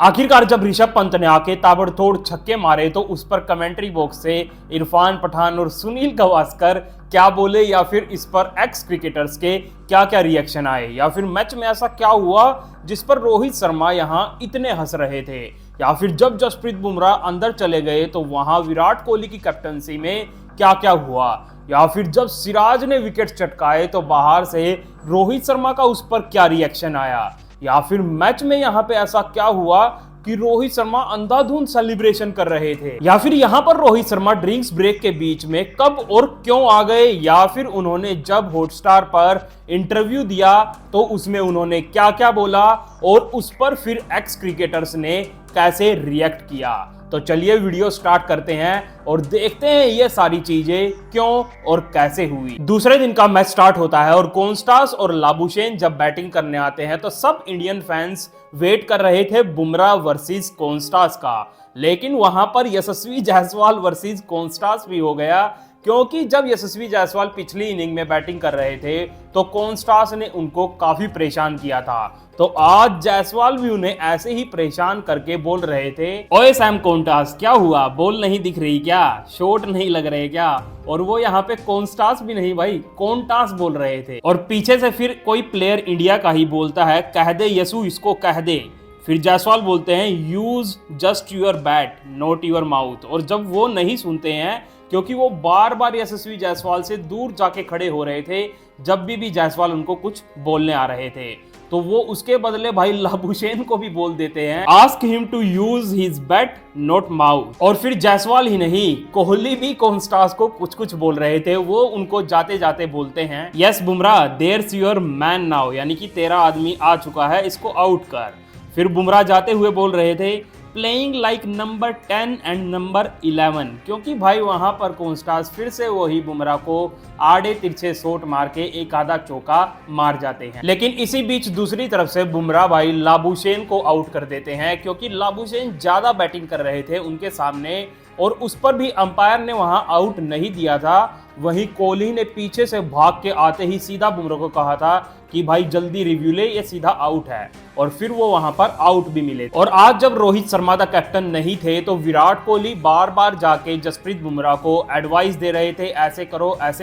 आखिरकार जब ऋषभ पंत ने आके ताबड़तोड़ छक्के मारे तो उस पर कमेंट्री बॉक्स से इरफान पठान और सुनील गावस्कर क्या बोले, या फिर इस पर एक्स क्रिकेटर्स के क्या क्या रिएक्शन आए, या फिर मैच में ऐसा क्या हुआ जिस पर रोहित शर्मा यहां इतने हंस रहे थे, या फिर जब जसप्रीत बुमराह अंदर चले गए तो वहां विराट कोहली की कैप्टनसी में क्या क्या हुआ, या फिर जब सिराज ने विकेट चटकाए तो बाहर से रोहित शर्मा का उस पर क्या रिएक्शन आया, या फिर मैच में यहां पे ऐसा क्या हुआ कि रोहित शर्मा अंधाधुंध सेलिब्रेशन कर रहे थे, या फिर यहां पर रोहित शर्मा ड्रिंक्स ब्रेक के बीच में कब और क्यों आ गए, या फिर उन्होंने जब हॉटस्टार पर इंटरव्यू दिया तो उसमें उन्होंने क्या क्या बोला और उस पर फिर एक्स क्रिकेटर्स ने कैसे रिएक्ट किया। तो चलिए वीडियो स्टार्ट करते हैं और देखते हैं ये सारी चीजें क्यों और कैसे हुई। दूसरे दिन का मैच स्टार्ट होता है और कॉन्स्टास और लाबुशेन जब बैटिंग करने आते हैं तो सब इंडियन फैंस वेट कर रहे थे बुमराह वर्सेस कॉन्स्टास का, लेकिन वहां पर यशस्वी जायसवाल वर्सेस कॉन्स्टास भी हो गया, क्योंकि जब यशस्वी जायसवाल पिछली इनिंग में बैटिंग कर रहे थे तो कॉन्स्टास ने उनको काफी परेशान किया था। तो आज जायसवाल भी उन्हें ऐसे ही परेशान करके बोल रहे थे, ओए सैम कॉन्टास क्या हुआ, बॉल नहीं दिख रही क्या, शॉट नहीं लग रहे क्या। और वो यहाँ पे कॉन्स्टास भी नहीं भाई कॉन्टास बोल रहे थे। और पीछे से फिर कोई प्लेयर इंडिया का ही बोलता है, कह दे यसु इसको कह दे। फिर जायसवाल बोलते हैं use just your bat not your mouth. और जब वो नहीं सुनते हैं, क्योंकि वो बार बार यशस्वी जायसवाल से दूर जाके खड़े हो रहे थे जब भी जायसवाल उनको कुछ बोलने आ रहे थे, तो वो उसके बदले भाई लाबुशेन को भी बोल देते हैं, ask him to use his bat not mouth. और फिर जायसवाल ही नहीं कोहली भी कॉन्स्टास को कुछ कुछ बोल रहे थे, वो उनको जाते जाते बोलते हैं, yes Bumrah there's your man now, यानी कि तेरा आदमी आ चुका है, इसको आउट कर। फिर बुमराह जाते हुए बोल रहे थे, playing like number 10 and number 11, क्योंकि भाई वहां पर कॉन्स्टास फिर से वही बुमराह को आड़े तिरछे शॉट मार के एक आधा चौका मार जाते हैं। लेकिन इसी बीच दूसरी तरफ से बुमराह भाई लाबुशेन को आउट कर देते हैं, क्योंकि लाबुशेन ज्यादा बैटिंग कर रहे थे उनके सामने और उस पर भी अंपायर ने वहां आउट नहीं दिया था। वहीं कोहली ने पीछे से भाग के आते ही सीधा बुमराह को कहा था कि भाई जल्दी रिव्यू ले, ये सीधा आउट है, और फिर वो वहां पर आउट भी मिले। और आज जब रोहित शर्मा दा कैप्टन नहीं थे तो विराट कोहली बार बार जाके जसप्रीत बुमराह को एडवाइस दे रहे थे, ऐसे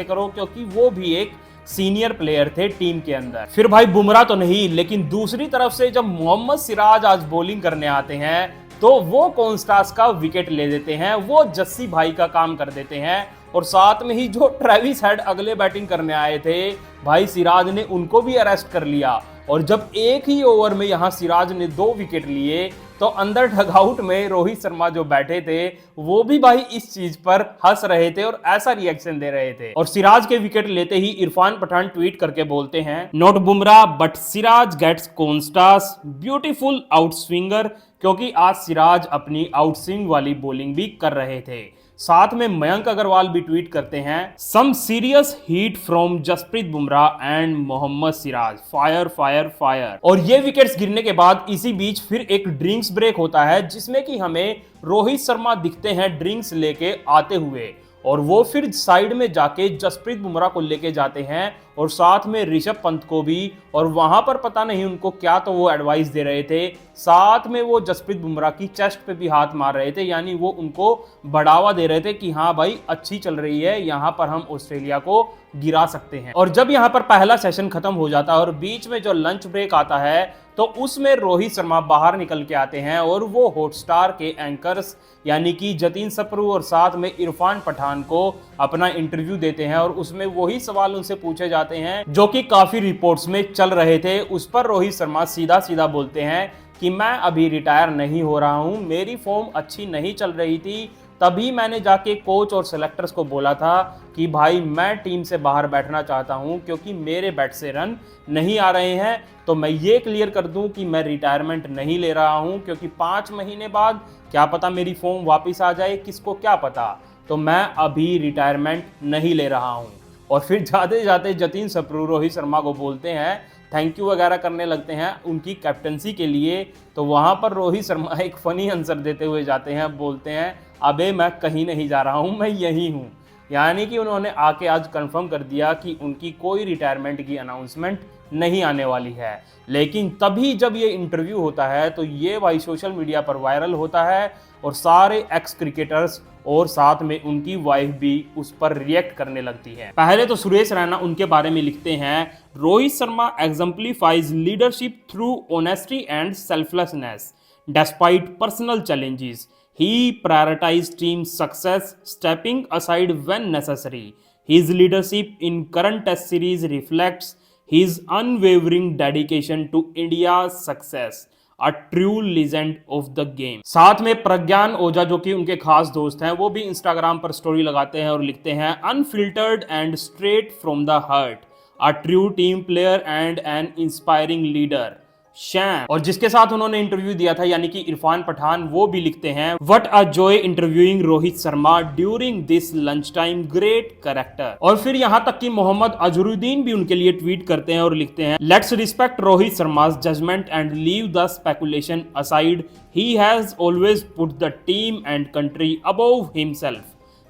करो, क्योंकि वो भी एक सीनियर प्लेयर थे टीम के अंदर। फिर भाई बुमराह तो नहीं, लेकिन दूसरी तरफ से जब मोहम्मद सिराज आज बॉलिंग करने आते हैं तो वो कॉन्स्टास का विकेट ले देते हैं, वो जस्सी भाई का काम कर देते हैं। और साथ में ही जो ट्रेविस हेड अगले बैटिंग करने आए थे भाई सिराज ने उनको भी अरेस्ट कर लिया। और जब एक ही ओवर में यहां सिराज ने 2 विकेट लिए तो अंदर डगआउट में रोहित शर्मा जो बैठे थे वो भी भाई इस चीज पर हंस रहे थे और ऐसा रिएक्शन दे रहे थे। और सिराज के विकेट लेते ही इरफान पठान ट्वीट करके बोलते हैं, not Bumrah but Siraj gets Konstas beautiful outswinger, क्योंकि आज सिराज अपनी आउटस्विंग वाली बॉलिंग भी कर रहे थे। साथ में मयंक अग्रवाल भी ट्वीट करते हैं, some serious heat from Jasprit Bumrah and Mohammed Siraj, fire fire fire. और ये विकेट्स गिरने के बाद इसी बीच फिर एक ड्रिंक्स ब्रेक होता है, जिसमें कि हमें रोहित शर्मा दिखते हैं ड्रिंक्स लेके आते हुए, और वो फिर साइड में जाके जसप्रीत बुमराह को लेके जाते हैं और साथ में ऋषभ पंत को भी। और वहां पर पता नहीं उनको क्या तो वो एडवाइस दे रहे थे, साथ में वो जसप्रीत बुमराह की चेस्ट पे भी हाथ मार रहे थे, यानी वो उनको बढ़ावा दे रहे थे कि हाँ भाई अच्छी चल रही है, यहाँ पर हम ऑस्ट्रेलिया को गिरा सकते हैं। और जब यहाँ पर पहला सेशन खत्म हो जाता है और बीच में जो लंच ब्रेक आता है तो उसमें रोहित शर्मा बाहर निकल के आते हैं और वो हॉटस्टार के एंकर्स यानी कि जतीन सप्रू और साथ में इरफान पठान को अपना इंटरव्यू देते हैं, और उसमें वही सवाल उनसे पूछे जाते हैं जो कि काफी रिपोर्ट्स में चल रहे थे। उस पर रोहित शर्मा सीधा सीधा बोलते हैं कि मैं अभी रिटायर नहीं हो रहा हूं, मेरी फॉर्म अच्छी नहीं चल रही थी, तभी मैंने जाके कोच और सेलेक्टर्स को बोला था कि भाई मैं टीम से बाहर बैठना चाहता हूं क्योंकि मेरे बैट से रन नहीं आ रहे हैं। तो मैं ये क्लियर कर दूं कि मैं रिटायरमेंट नहीं ले रहा हूं, क्योंकि 5 महीने बाद क्या पता मेरी फॉर्म वापस आ जाए, किसको क्या पता, तो मैं अभी रिटायरमेंट नहीं ले रहा हूं। और फिर जाते जाते जतीन सप्रू रोहित शर्मा को बोलते हैं, थैंक यू वगैरह करने लगते हैं उनकी कैप्टनसी के लिए। तो वहां पर रोहित शर्मा एक फनी आंसर देते हुए जाते हैं, बोलते हैं, अबे मैं कहीं नहीं जा रहा हूं, मैं यही हूं। यानी कि उन्होंने आके आज कंफर्म कर दिया कि उनकी कोई रिटायरमेंट की अनाउंसमेंट नहीं आने वाली है। लेकिन तभी जब ये इंटरव्यू होता है तो ये भाई सोशल मीडिया पर वायरल होता है और सारे एक्स क्रिकेटर्स और साथ में उनकी वाइफ भी उस पर रिएक्ट करने लगती है। पहले तो सुरेश रैना उनके बारे में लिखते हैं, Rohit Sharma exemplifies leadership through honesty and selflessness despite personal challenges. He prioritized team success, stepping aside when necessary. His leadership in current Test series reflects his unwavering dedication to India's success. A true legend of the game. साथ में प्रज्ञान ओझा जो कि उनके खास दोस्त हैं, वो भी इंस्टाग्राम पर स्टोरी लगाते हैं और लिखते हैं, unfiltered and straight from the heart, a true team player and N inspiring leader sham. और जिसके साथ उन्होंने इंटरव्यू दिया था यानी कि इरफान पठान, वो भी लिखते हैं, what a joy interviewing Rohit Sharma during this lunch time, great character. और फिर यहां तक कि मोहम्मद अजहरुद्दीन भी उनके लिए ट्वीट करते हैं और लिखते हैं, let's respect Rohit Sharma's judgement and leave the speculation aside, he has always put the team and country above himself,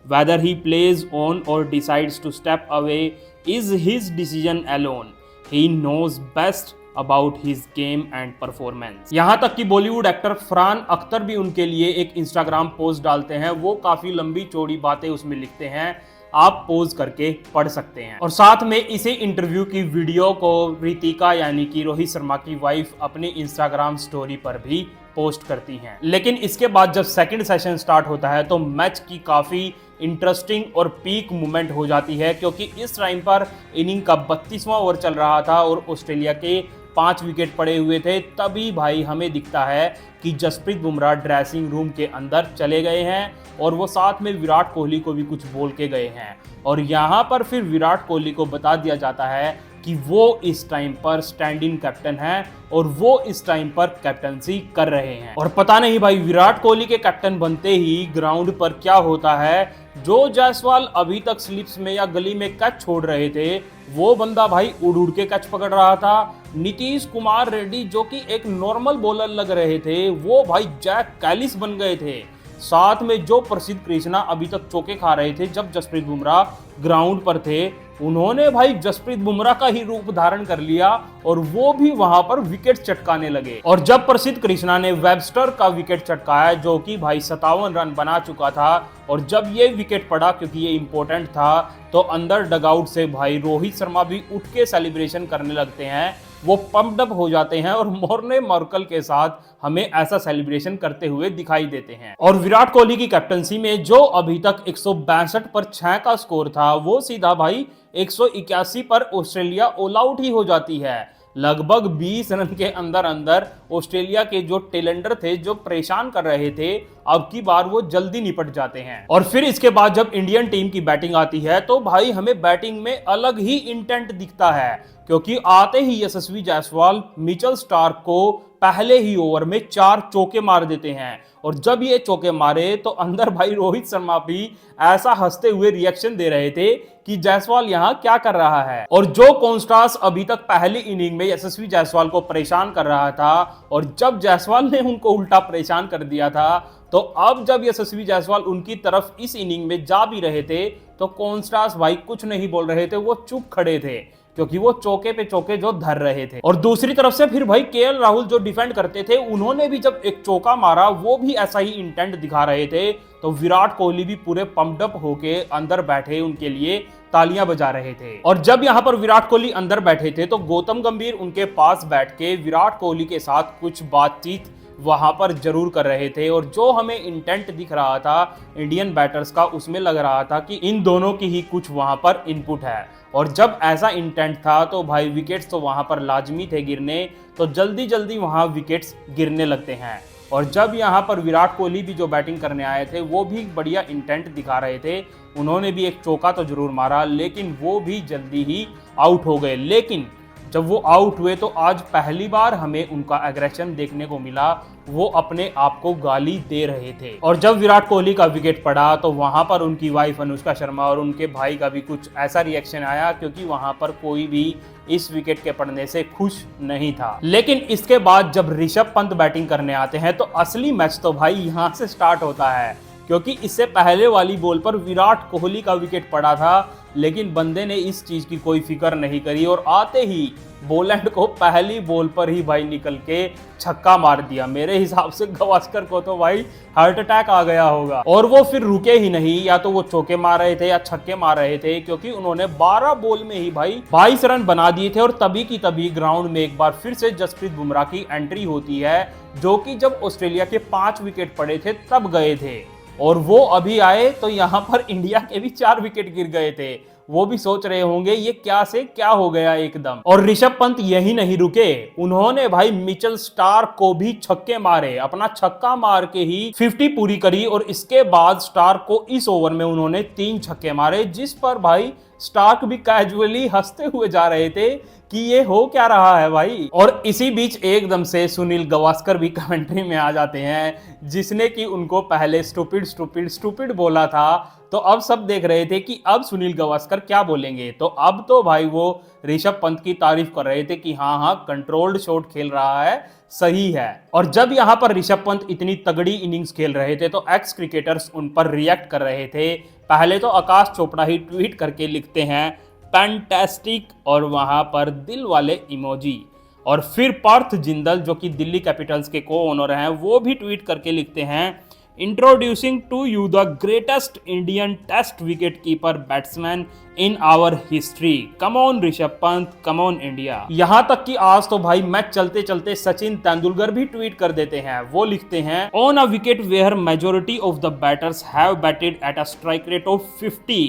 whether he plays on or decides to step away is his decision alone, he knows best about his game and performance. यहां तक कि Bollywood actor Farhan Akhtar भी उनके लिए एक Instagram post डालते हैं, वो काफी लंबी चौड़ी बातें उसमें लिखते हैं, आप पोज करके पढ़ सकते हैं। और साथ में इसी इंटरव्यू की वीडियो को रितिका यानी कि रोहित शर्मा की वाइफ अपनी इंस्टाग्राम स्टोरी पर भी पोस्ट करती हैं। लेकिन इसके बाद जब सेकंड सेशन स्टार्ट होता है तो मैच की काफी इंटरेस्टिंग और पीक मोमेंट हो जाती है, क्योंकि इस टाइम पर इनिंग का 32वां ओवर चल रहा था और ऑस्ट्रेलिया के 5 विकेट पड़े हुए थे। तभी भाई हमें दिखता है कि जसप्रीत बुमराह ड्रेसिंग रूम के अंदर चले गए हैं और वो साथ में विराट कोहली को भी कुछ बोल के गए हैं। और यहाँ पर फिर विराट कोहली को बता दिया जाता है कि वो इस टाइम पर स्टैंड इन कैप्टन है और वो इस टाइम पर कैप्टनसी कर रहे हैं। और पता नहीं भाई विराट कोहली के कैप्टन बनते ही ग्राउंड पर क्या होता है, जो जायसवाल अभी तक स्लिप्स में या गली में कैच छोड़ रहे थे, वो बंदा भाई उड़ के कैच पकड़ रहा था। नीतीश कुमार रेड्डी जो कि एक नॉर्मल बॉलर लग रहे थे, वो भाई जैक कैलिस बन गए थे। साथ में जो प्रसिद्ध कृष्णा अभी तक चौके खा रहे थे जब जसप्रीत बुमराह ग्राउंड पर थे, उन्होंने भाई जसप्रीत बुमराह का ही रूप धारण कर लिया और वो भी वहां पर विकेट चटकाने लगे। और जब प्रसिद्ध कृष्णा ने वेबस्टर का विकेट चटकाया जो कि भाई 57 रन बना चुका था, और जब ये विकेट पड़ा क्योंकि ये इंपॉर्टेंट था, तो अंदर डगआउट से भाई रोहित शर्मा भी उठ के सेलिब्रेशन करने लगते हैं। वो पंप्ड अप हो जाते हैं और मोर्ने मार्कल के साथ हमें ऐसा सेलिब्रेशन करते हुए दिखाई देते हैं। और विराट कोहली की कैप्टनसी में जो अभी तक 162 पर 6 का स्कोर था, वो सीधा भाई 181 पर ऑस्ट्रेलिया ऑल आउट ही हो जाती है। लगभग 20 रन के अंदर अंदर ऑस्ट्रेलिया के जो टेलेंडर थे, जो परेशान कर रहे थे, अब की बार वो जल्दी निपट जाते हैं। और फिर इसके बाद जब इंडियन टीम की बैटिंग आती है तो भाई हमें बैटिंग में अलग ही इंटेंट दिखता है, क्योंकि आते ही यशस्वी जायसवाल मिचेल स्टार्क को पहले ही ओवर में 4 चौके मार देते हैं। और जब ये चौके मारे तो अंदर भाई रोहित शर्मा भी ऐसा हंसते हुए रिएक्शन दे रहे थे कि जायसवाल यहाँ क्या कर रहा है। और जो कॉन्स्टास अभी तक पहली इनिंग में यशस्वी जायसवाल को परेशान कर रहा था, और जब जायसवाल ने उनको उल्टा परेशान कर दिया था, तो अब जब यशस्वी जायसवाल उनकी तरफ इस इनिंग में जा भी रहे थे तो कॉन्स्टास भाई कुछ नहीं बोल रहे थे, वो चुप खड़े थे, क्योंकि वो चौके पे चौके जो धर रहे थे। और दूसरी तरफ से फिर भाई केएल राहुल जो डिफेंड करते थे, उन्होंने भी जब एक चौका मारा, वो भी ऐसा ही इंटेंट दिखा रहे थे। तो विराट कोहली भी पूरे पंप्ड अप होके अंदर बैठे उनके लिए तालियां बजा रहे थे। और जब यहां पर विराट कोहली अंदर बैठे थे तो गौतम गंभीर उनके पास बैठ के विराट कोहली के साथ कुछ बातचीत वहां पर जरूर कर रहे थे। और जो हमें इंटेंट दिख रहा था इंडियन बैटर्स का, उसमें लग रहा था कि इन दोनों की ही कुछ वहां पर इनपुट है। और जब ऐसा इंटेंट था तो भाई विकेट्स तो वहां पर लाजमी थे गिरने, तो जल्दी जल्दी वहां विकेट्स गिरने लगते हैं। और जब यहाँ पर विराट कोहली भी जो बैटिंग करने आए थे, वो भी बढ़िया इंटेंट दिखा रहे थे, उन्होंने भी एक चौका तो जरूर मारा, लेकिन वो भी जल्दी ही आउट हो गए। लेकिन जब वो आउट हुए तो आज पहली बार हमें उनका एग्रेशन देखने को मिला, वो अपने आप को गाली दे रहे थे। और जब विराट कोहली का विकेट पड़ा तो वहां पर उनकी वाइफ अनुष्का शर्मा और उनके भाई का भी कुछ ऐसा रिएक्शन आया, क्योंकि वहां पर कोई भी इस विकेट के पड़ने से खुश नहीं था। लेकिन इसके बाद जब ऋषभ पंत बैटिंग करने आते हैं तो असली मैच तो भाई यहां से स्टार्ट होता है, क्योंकि इससे पहले वाली बॉल पर विराट कोहली का विकेट पड़ा था, लेकिन बंदे ने इस चीज की कोई फिक्र नहीं करी और आते ही बोलैंड को पहली बॉल पर ही भाई निकल के छक्का मार दिया। मेरे हिसाब से गावस्कर को तो भाई हार्ट अटैक आ गया होगा। और वो फिर रुके ही नहीं, या तो वो चौके मार रहे थे या छक्के मार रहे थे, क्योंकि उन्होंने 12 बॉल में ही भाई 22 रन बना दिए थे। और तभी की तभी ग्राउंड में एक बार फिर से जसप्रीत बुमराह की एंट्री होती है, जो कि जब ऑस्ट्रेलिया के 5 विकेट पड़े थे तब गए थे, और वो अभी आए तो यहाँ पर इंडिया के भी 4 विकेट गिर गए थे। वो भी सोच रहे होंगे ये क्या से क्या हो गया एकदम। और ऋषभ पंत यही नहीं रुके, उन्होंने भाई मिचेल स्टार्क को भी छक्के मारे, अपना छक्का मार के ही 50 पूरी करी। और इसके बाद स्टार्क को इस ओवर में उन्होंने 3 छक्के मारे, जिस पर भाई स्टार्क भी कैजुअली हंसते हुए जा रहे थे कि ये हो क्या रहा है भाई। और इसी बीच एकदम से सुनील गावस्कर भी कमेंट्री में आ जाते हैं, जिसने कि उनको पहले स्टूपिड स्टूपिड स्टूपिड बोला था। तो अब सब देख रहे थे कि अब सुनील गावस्कर क्या बोलेंगे। तो अब तो भाई वो ऋषभ पंत की तारीफ कर रहे थे कि हाँ कंट्रोल्ड शॉट खेल रहा है, सही है। और जब यहाँ पर ऋषभ पंत इतनी तगड़ी इनिंग्स खेल रहे थे तो एक्स क्रिकेटर्स उन पर रिएक्ट कर रहे थे। पहले तो आकाश चोपड़ा ही ट्वीट करके लिखते हैं फैंटास्टिक, और वहां पर दिल वाले इमोजी। और फिर पार्थ जिंदल, जो कि दिल्ली कैपिटल्स के को ओनर हैं, वो भी ट्वीट करके लिखते हैं introducing to you the greatest Indian test wicket keeper batsman in our history, come on Rishabh Pant, come on India. यहां तक कि आज तो भाई मैच चलते चलते सचिन तेंदुलकर भी ट्वीट कर देते हैं। वो लिखते हैं on a wicket where majority of the batters have batted at a strike rate of 50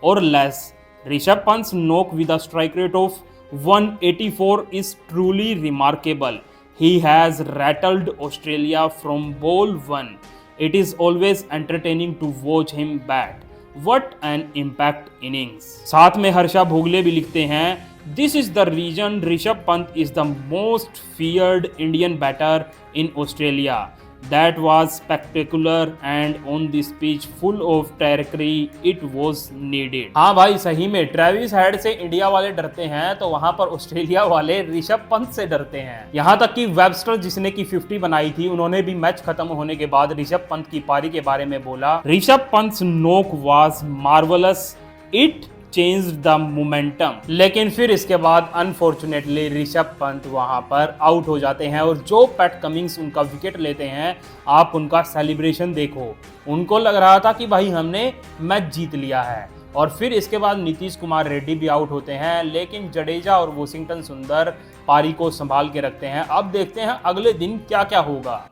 और less, Rishabh Pant's knock with a strike rate of 184 is truly remarkable. He has rattled Australia from ball one. It is always entertaining to watch him bat. What an impact innings. साथ में हर्षा भोगले भी लिखते हैं This is the reason Rishabh Pant is the most feared Indian batter in Australia. That was spectacular and on this pitch full of territory it was needed. हाँ भाई सही में Travis head से इंडिया वाले डरते हैं तो वहां पर ऑस्ट्रेलिया वाले ऋषभ पंत से डरते हैं। यहाँ तक कि वेबस्टर, जिसने की 50 बनाई थी, उन्होंने भी मैच खत्म होने के बाद ऋषभ पंत की पारी के बारे में बोला ऋषभ पंत नोक was marvellous, it change the momentum. लेकिन फिर इसके बाद अनफॉर्चुनेटली ऋषभ पंत वहां पर आउट हो जाते हैं, और जो पैट कमिंग्स उनका विकेट लेते हैं, आप उनका सेलिब्रेशन देखो, उनको लग रहा था कि भाई हमने मैच जीत लिया है। और फिर इसके बाद नीतीश कुमार रेड्डी भी आउट होते हैं, लेकिन जडेजा और वॉशिंगटन सुंदर पारी को संभाल के रखते हैं। अब देखते हैं अगले दिन क्या क्या होगा।